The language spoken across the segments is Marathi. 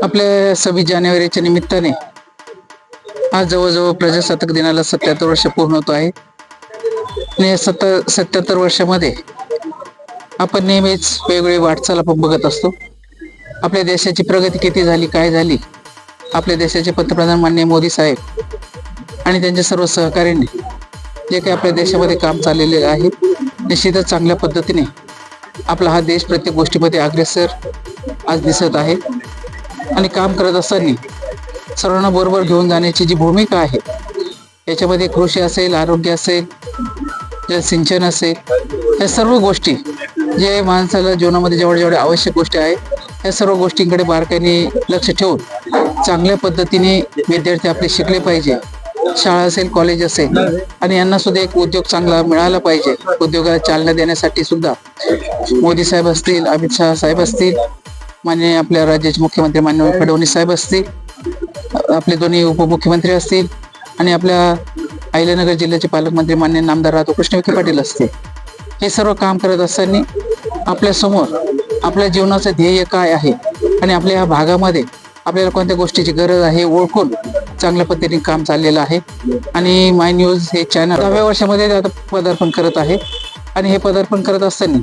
आपल्या 26 जानेवारीच्या निमित्ताने आज जवळजवळ प्रजासत्ताक दिनाला 77 वर्ष पूर्ण होत आहे. आणि 77 वर्षामध्ये आपण नेहमीच वेगवेगळी वाटचाल आपण बघत असतो. आपल्या देशाची प्रगती किती झाली, काय झाली, आपल्या देशाचे पंतप्रधान माननीय मोदी साहेब आणि त्यांच्या सर्व सहकार्यांनी जे काही आपल्या देशामध्ये काम चाललेले आहे, निश्चितच चांगल्या पद्धतीने आपला हा देश प्रत्येक गोष्टीमध्ये अग्रेसर आज दिसत आहे. आणि काम करत असताना सर्वांना बरोबर घेऊन जाण्याची जी भूमिका आहे, याच्यामध्ये कृषी असेल, आरोग्य असेल, जलसिंचन असेल, या सर्व गोष्टी जे माणसाला जीवनामध्ये जेवढ्या आवश्यक गोष्टी आहेत या सर्व गोष्टींकडे बारकाईने लक्ष ठेवून चांगल्या पद्धतीने विद्यार्थी आपले शिकले पाहिजे. शाळा असेल, कॉलेज असेल, आणि यांना सुद्धा एक उद्योग चांगला मिळाला पाहिजे. उद्योगाला चालना देण्यासाठी सुद्धा मोदी साहेब असतील, अमित शहा साहेब असतील, माननीय आपल्या राज्याचे मुख्यमंत्री माननीय फडणवीस साहेब असतील, आपले दोन्ही उपमुख्यमंत्री असतील, आणि आपल्या अहिल्यानगर जिल्ह्याचे पालकमंत्री माननीय नामदार राधाकृष्ण विखे पाटील असतील, हे सर्व काम करत असताना आपल्या समोर आपल्या जीवनाचं ध्येय काय आहे आणि आपल्या ह्या भागामध्ये आपल्याला कोणत्या गोष्टीची गरज आहे ओळखून चांगल्या पद्धतीने काम चाललेलं आहे. आणि माय न्यूज हे चॅनल 10व्या वर्षामध्ये आता पदार्पण करत आहे. आणि हे पदार्पण करत असताना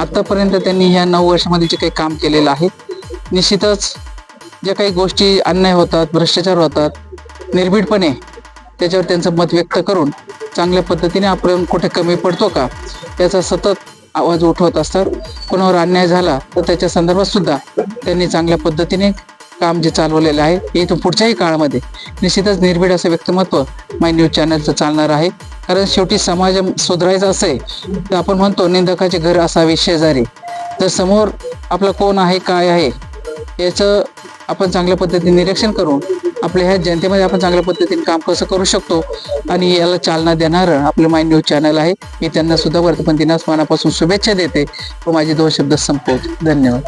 आतापर्यंत त्यांनी ह्या 9 वर्षामध्ये जे काही काम केलेलं आहे, निश्चितच ज्या काही गोष्टी अन्याय होतात, भ्रष्टाचार होतात, निर्भीडपणे त्याच्यावर त्यांचं मत व्यक्त करून चांगल्या पद्धतीने आपण कुठे कमी पडतो का याचा सतत आवाज उठवत असतात. कोणावर अन्याय झाला तर त्याच्या संदर्भात सुद्धा त्यांनी चांगल्या पद्धतीने काम जे चालवलेलं आहे, इथून पुढच्याही काळामध्ये निश्चितच निर्भीड असं व्यक्तिमत्व माय न्यूज चॅनलचं चालणार आहे. कारण शेवटी समाज सुधारायचा असेल तर आपण म्हणतो निंदकाचे घर असावे शेजारी. तर समोर आपलं कोण आहे, काय आहे, याचं आपण चांगल्या पद्धतीने निरीक्षण करून आपल्या ह्या जनतेमध्ये आपण चांगल्या पद्धतीने काम कसं करू शकतो आणि याला चालना देणारं आपलं माय न्यूज चॅनल आहे. मी त्यांना सुद्धा वर्तमान दिनास मनापासून शुभेच्छा देते व माझे 2 शब्द संपवतो. धन्यवाद.